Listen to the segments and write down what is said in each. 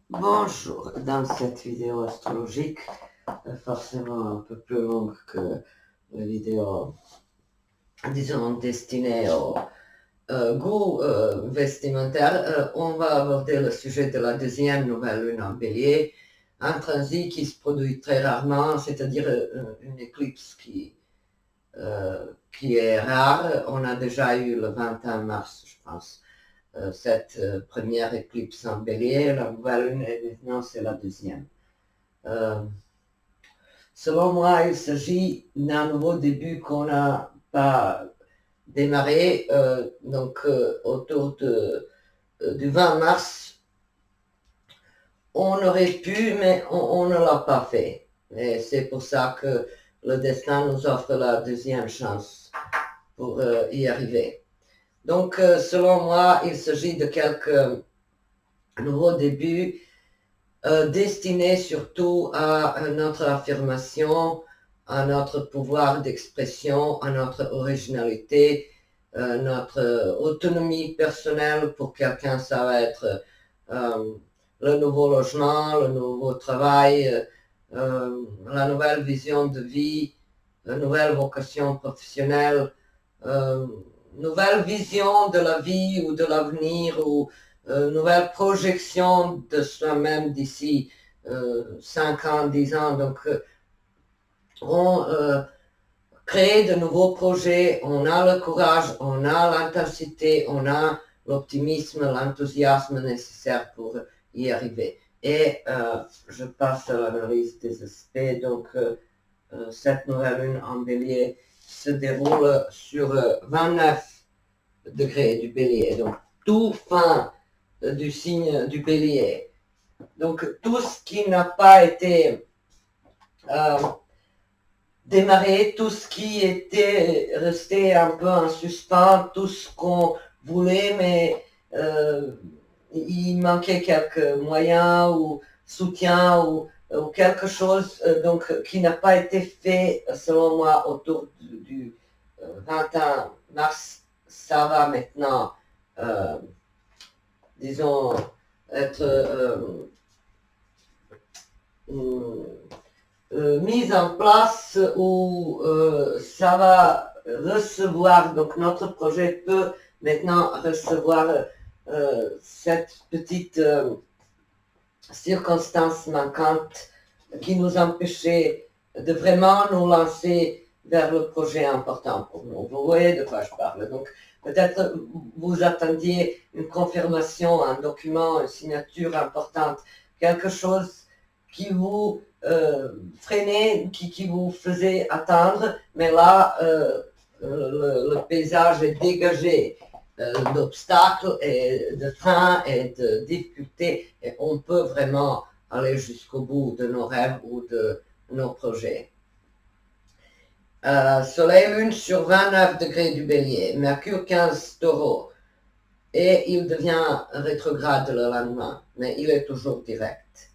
Bonjour, dans cette vidéo astrologique, forcément un peu plus longue que la vidéo, disons, destinée au goût vestimentaire, on va aborder le sujet de la deuxième nouvelle lune en bélier, un transit qui se produit très rarement, c'est-à-dire une éclipse qui est rare. On a déjà eu le 21 mars, je pense, cette première éclipse en bélier, la nouvelle lune, et maintenant c'est la deuxième. Euh, Selon moi, il s'agit d'un nouveau début qu'on n'a pas démarré, autour du 20 mars. On aurait pu, mais on ne l'a pas fait. Et c'est pour ça que le destin nous offre la deuxième chance pour y arriver. Donc, selon moi, il s'agit de quelques nouveaux débuts destinés surtout à notre affirmation, à notre pouvoir d'expression, à notre originalité, notre autonomie personnelle. Pour quelqu'un, ça va être le nouveau logement, le nouveau travail, la nouvelle vision de vie, la nouvelle vocation professionnelle, euh, nouvelle vision de la vie ou de l'avenir, ou nouvelle projection de soi-même d'ici 5 ans, 10 ans. Donc, on crée de nouveaux projets, on a le courage, on a l'intensité, on a l'optimisme, l'enthousiasme nécessaire pour y arriver. Et je passe à l'analyse des aspects. Donc, cette nouvelle lune en bélier se déroule sur 29 degrés du bélier, donc tout fin du signe du bélier. Donc tout ce qui n'a pas été euh, démarré, tout ce qui était resté un peu en suspens, tout ce qu'on voulait, mais il manquait quelques moyens ou soutien ou quelque chose qui n'a pas été fait, selon moi, autour du 21 mars. Ça va maintenant, euh, disons, être mise en place, où ça va recevoir, donc notre projet peut maintenant recevoir cette petite circonstance manquante qui nous empêchait de vraiment nous lancer vers le projet important pour nous. Vous voyez de quoi je parle. Donc, peut-être vous attendiez une confirmation, un document, une signature importante, quelque chose qui vous freinait, qui vous faisait attendre, mais là, le paysage est dégagé d'obstacles et de freins et de difficultés, et on peut vraiment aller jusqu'au bout de nos rêves ou de nos projets. Soleil lune sur 29 degrés du bélier, Mercure 15 taureau, et il devient rétrograde le lendemain, mais il est toujours direct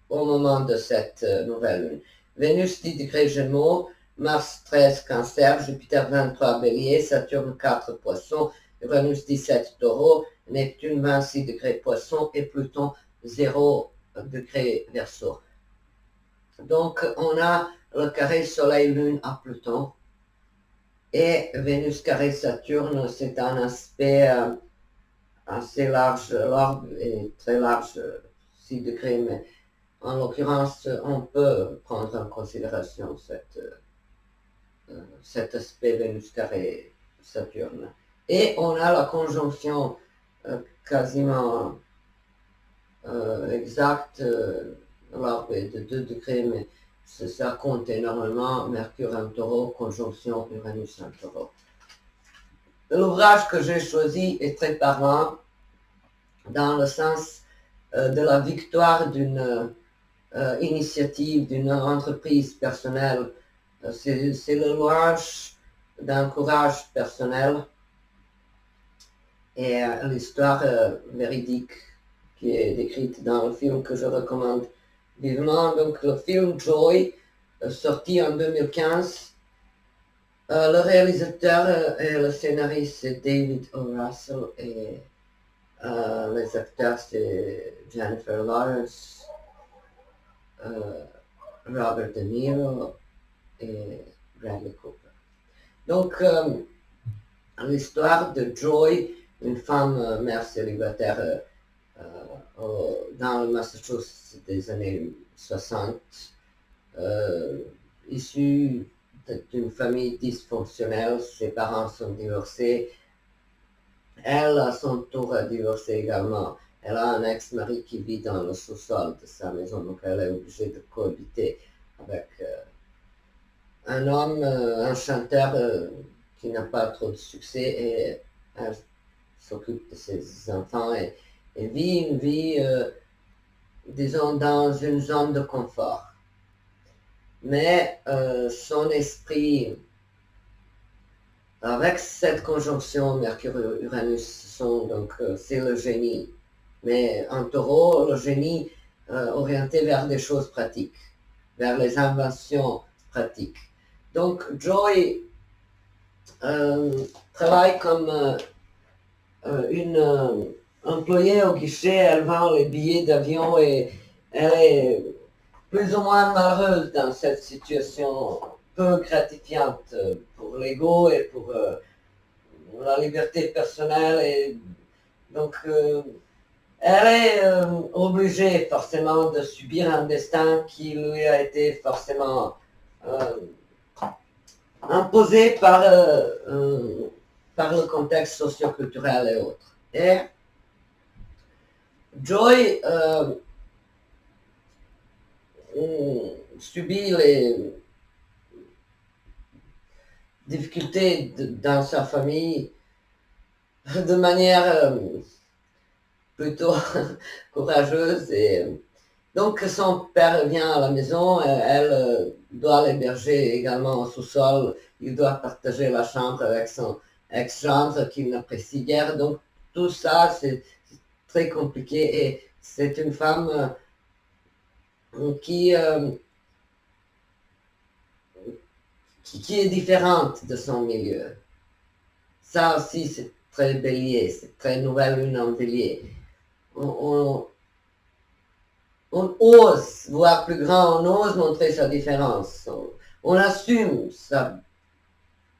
au moment de cette nouvelle lune. Vénus 10 degrés Gémeaux, Mars 13 Cancer, Jupiter 23 Bélier, Saturne 4 Poissons, Uranus 17 Taureau, Neptune 26 degrés Poissons et Pluton 0 degré Verseau. Donc on a le carré Soleil-Lune à Pluton, et Vénus carré Saturne, c'est un aspect assez large. L'orbe est très large, 6 degrés, mais en l'occurrence, on peut prendre en considération cet aspect Vénus carré Saturne. Et on a la conjonction quasiment exacte, l'orbe est de 2 degrés, mais ça compte énormément. Mercure en taureau, conjonction Uranus en taureau. L'ouvrage que j'ai choisi est très parlant dans le sens de la victoire d'une initiative, d'une entreprise personnelle. C'est le louange d'un courage personnel, et l'histoire véridique qui est décrite dans le film que je recommande vivement. Donc le film Joy, sorti en 2015. Le réalisateur et le scénariste c'est David O. Russell, et Les acteurs, c'est Jennifer Lawrence, Robert De Niro et Bradley Cooper. Donc, l'histoire de Joy, une femme mère célibataire dans le Massachusetts des années 60, issue d'une famille dysfonctionnelle, ses parents sont divorcés, elle à son tour a divorcé également. Elle a un ex-mari qui vit dans le sous-sol de sa maison, donc elle est obligée de cohabiter avec un homme, un chanteur qui n'a pas trop de succès, et elle s'occupe de ses enfants et vit une vie, disons, dans une zone de confort. Mais son esprit, avec cette conjonction Mercure-Uranus, donc c'est le génie. Mais en taureau, le génie orienté vers des choses pratiques, vers les inventions pratiques. Donc Joy travaille comme une employée au guichet, elle vend les billets d'avion et elle est plus ou moins malheureuse dans cette situation peu gratifiante pour l'ego et pour la liberté personnelle. Et donc, elle est obligée forcément de subir un destin qui lui a été forcément imposé par le contexte socioculturel et autres. Et Joy subit les difficultés dans sa famille de manière plutôt courageuse. Et donc son père vient à la maison, elle doit l'héberger également au sous-sol, il doit partager la chambre avec son ex-gendre qu'il n'apprécie guère. Donc tout ça, c'est très compliqué et c'est une femme qui est différente de son milieu. Ça aussi, c'est très bélier, c'est très nouvelle lune en bélier. On ose voir plus grand, on ose montrer sa différence, on assume sa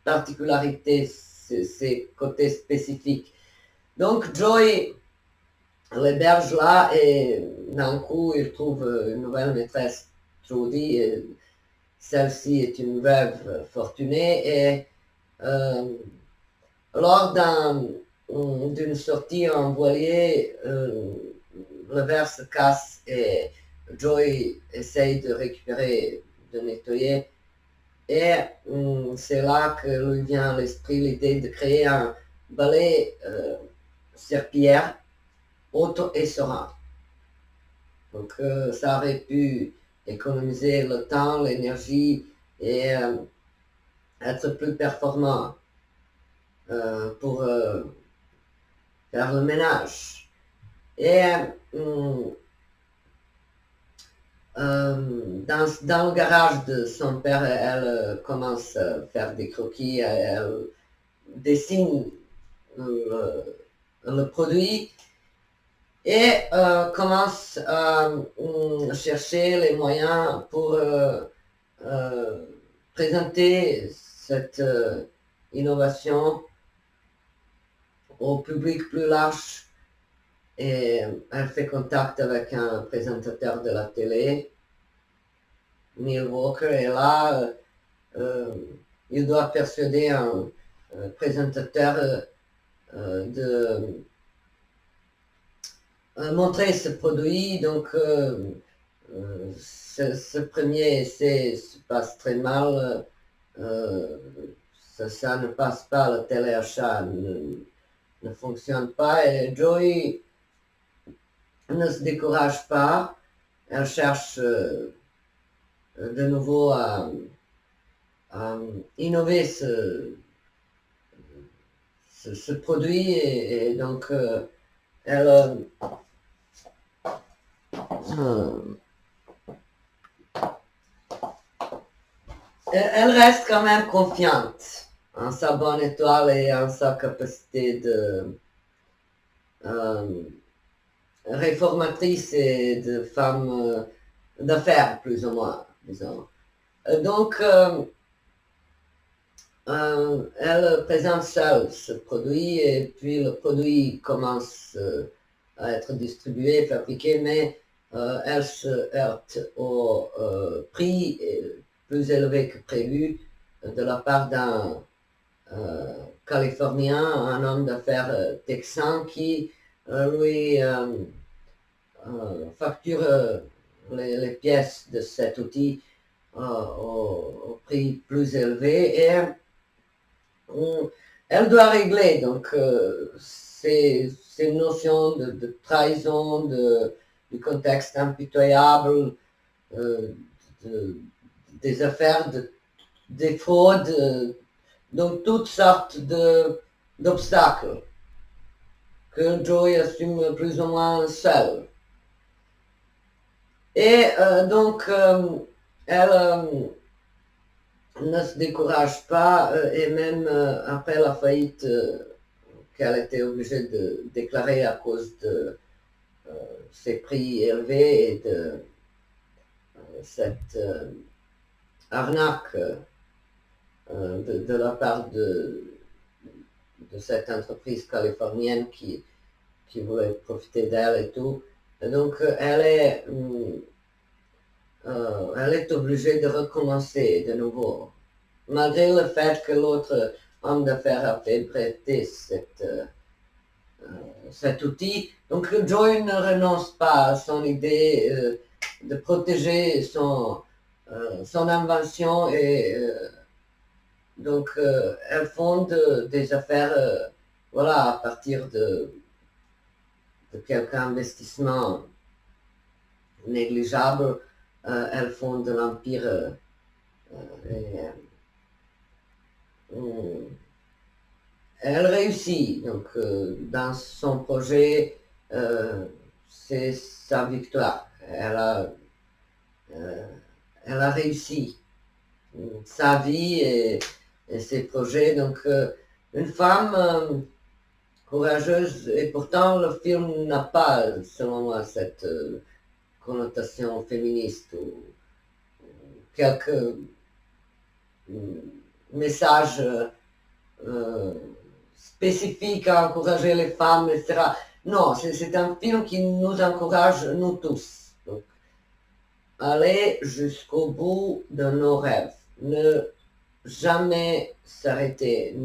particularité, ses côtés spécifiques. Donc Joy l'héberge là et d'un coup il trouve une nouvelle maîtresse, Trudy, et celle-ci est une veuve fortunée et lors d'une sortie en voilier, le verre se casse et Joy essaye de récupérer, de nettoyer. Et c'est là que lui vient à l'esprit l'idée de créer un balai serpillière auto-essorant. Donc ça aurait pu économiser le temps, l'énergie et être plus performant pour faire le ménage. Et dans le garage de son père, elle commence à faire des croquis, elle dessine le produit et commence à chercher les moyens pour présenter cette innovation au public plus large. Et elle fait contact avec un présentateur de la télé, Neil Walker, et là, il doit persuader un présentateur de montrer ce produit. Donc, ce premier essai se passe très mal. Ça ne passe pas, le téléachat ne fonctionne pas. Et Joy ne se décourage pas. Elle cherche de nouveau à innover ce produit et donc elle reste quand même confiante en sa bonne étoile et en sa capacité réformatrice et de femme d'affaires, plus ou moins, disons. Donc, elle présente seule ce produit et puis le produit commence à être distribué, fabriqué, mais elle se heurte au prix plus élevé que prévu de la part d'un Californien, un homme d'affaires texan qui lui facture les pièces de cet outil au prix plus élevé et elle doit régler. Donc c'est une notion de trahison, du contexte impitoyable, euh, des affaires, des fraudes, donc toutes sortes d'obstacles que Joey assume plus ou moins seul. Et donc, elle ne se décourage pas, et même après la faillite qu'elle était obligée de déclarer à cause de ses prix élevés et de cette arnaque de la part de cette entreprise californienne qui voulait profiter d'elle et tout. Et donc, elle est obligée de recommencer de nouveau, malgré le fait que l'autre homme d'affaires a fait prêter cet outil. Donc, Joy ne renonce pas à son idée de protéger son invention et donc elle fonde des affaires, voilà, à partir de quelques investissements négligeables, elle fonde l'empire et elle réussit. Donc, dans son projet, c'est sa victoire. Elle a réussi sa vie et ses projets. Donc, une femme courageuse, et pourtant le film n'a pas, selon moi, cette connotation féministe ou quelques messages spécifiques à encourager les femmes, etc. Non, c'est un film qui nous encourage, nous tous. Donc, aller jusqu'au bout de nos rêves. Ne jamais s'arrêter.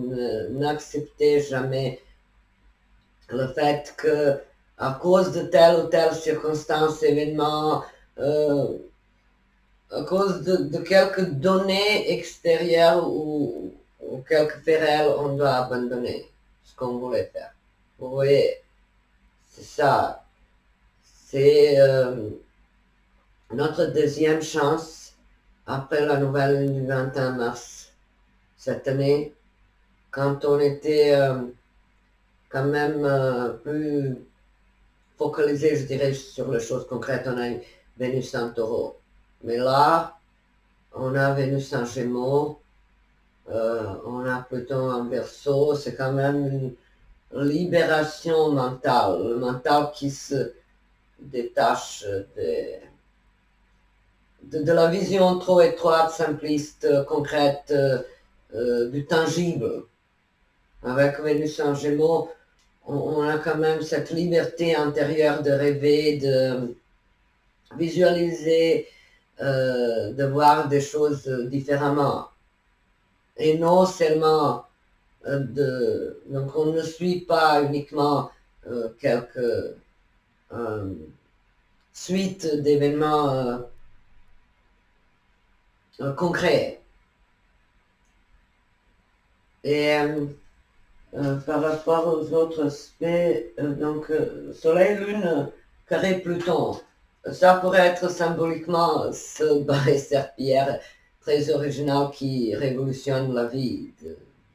N'accepter jamais le fait que, à cause de telle ou telle circonstance, événement, à cause de quelques données extérieures ou quelques faits réels, on doit abandonner ce qu'on voulait faire. Vous voyez, c'est ça. C'est notre deuxième chance après la nouvelle du 21 mars cette année, quand on était quand même plus focalisé, je dirais, sur les choses concrètes. On a eu Vénus en taureau. Mais là, on a Vénus en gémeaux, on a Pluton en verso, c'est quand même une libération mentale, le mental qui se détache de la vision trop étroite, simpliste, concrète, du tangible. Avec Vénus en gémeaux, on a quand même cette liberté intérieure de rêver, de visualiser, de voir des choses différemment. Et non seulement donc on ne suit pas uniquement quelques suites d'événements concrets. Et par rapport aux autres aspects, donc Soleil, Lune, carré Pluton, ça pourrait être symboliquement ce barré serpillère très original qui révolutionne la vie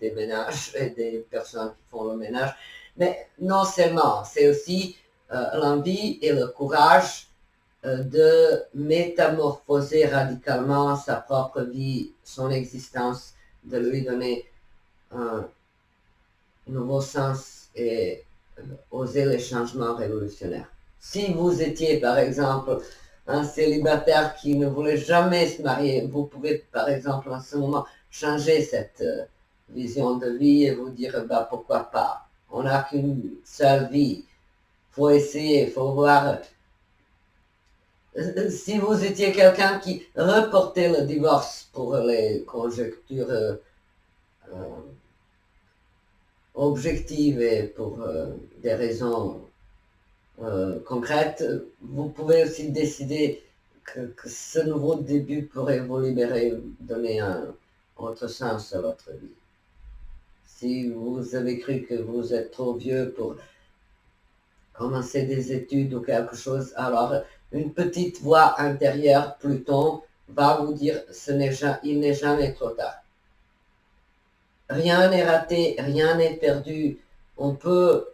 des ménages et des personnes qui font le ménage. Mais non seulement, c'est aussi l'envie et le courage de métamorphoser radicalement sa propre vie, son existence, de lui donner un nouveau sens et oser les changements révolutionnaires. Si vous étiez par exemple un célibataire qui ne voulait jamais se marier, vous pouvez par exemple en ce moment changer cette vision de vie et vous dire bah, pourquoi pas. On n'a qu'une seule vie. Il faut essayer, il faut voir. Si vous étiez quelqu'un qui reportait le divorce pour les conjectures objectives et pour des raisons concrètes, vous pouvez aussi décider que ce nouveau début pourrait vous libérer, donner un autre sens à votre vie. Si vous avez cru que vous êtes trop vieux pour commencer des études ou quelque chose, alors une petite voix intérieure, Pluton, va vous dire il n'est jamais trop tard. Rien n'est raté, rien n'est perdu. On peut,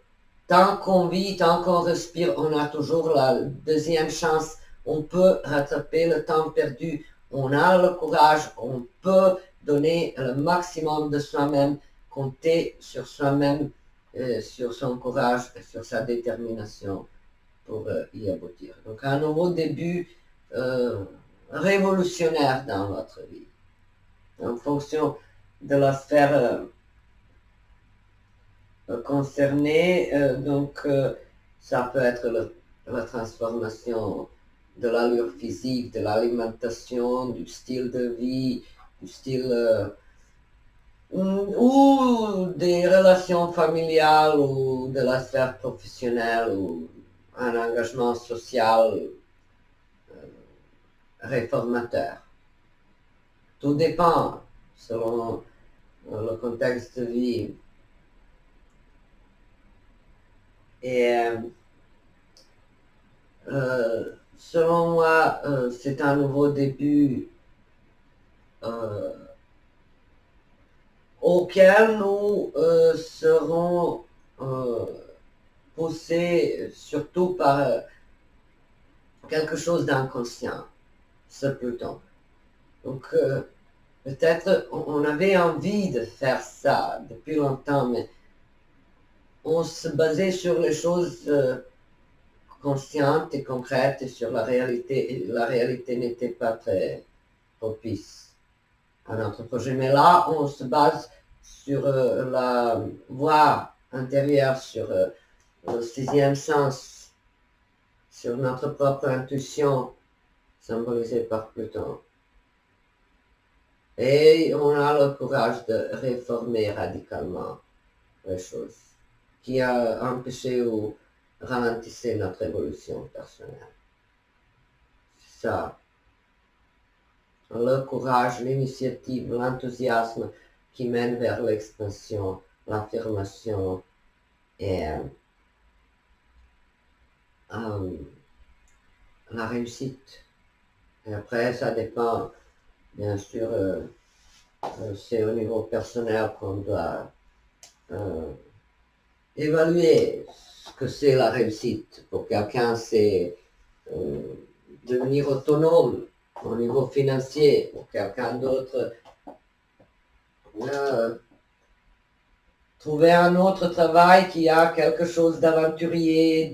tant qu'on vit, tant qu'on respire, on a toujours la deuxième chance. On peut rattraper le temps perdu. On a le courage, on peut donner le maximum de soi-même, compter sur soi-même, sur son courage et sur sa détermination pour y aboutir. Donc un nouveau début révolutionnaire dans votre vie. En fonction de la sphère concernée, donc ça peut être la transformation de l'allure physique, de l'alimentation, du style de vie, du style ou des relations familiales ou de la sphère professionnelle ou un engagement social réformateur. Tout dépend selon le contexte de vie. Et selon moi, c'est un nouveau début auquel nous serons poussés surtout par quelque chose d'inconscient, ce Pluton. Donc peut-être on avait envie de faire ça depuis longtemps, mais on se basait sur les choses conscientes et concrètes et sur la réalité. Et la réalité n'était pas très propice à notre projet. Mais là, on se base sur la voix intérieure, sur le sixième sens, sur notre propre intuition, symbolisée par Pluton. Et on a le courage de réformer radicalement les choses qui a empêché ou ralentissé notre évolution personnelle. C'est ça. Le courage, l'initiative, l'enthousiasme qui mène vers l'expansion, l'affirmation et la réussite. Et après, ça dépend, bien sûr, c'est au niveau personnel qu'on doit évaluer ce que c'est la réussite. Pour quelqu'un, c'est devenir autonome au niveau financier. Pour quelqu'un d'autre, trouver un autre travail qui a quelque chose d'aventurier,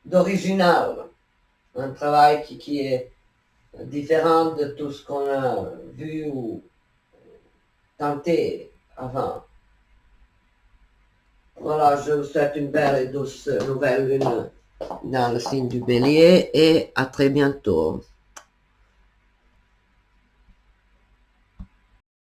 d'original. Un travail qui est différent de tout ce qu'on a vu ou tenté avant. Voilà, je vous souhaite une belle et douce nouvelle lune dans le signe du Bélier et à très bientôt.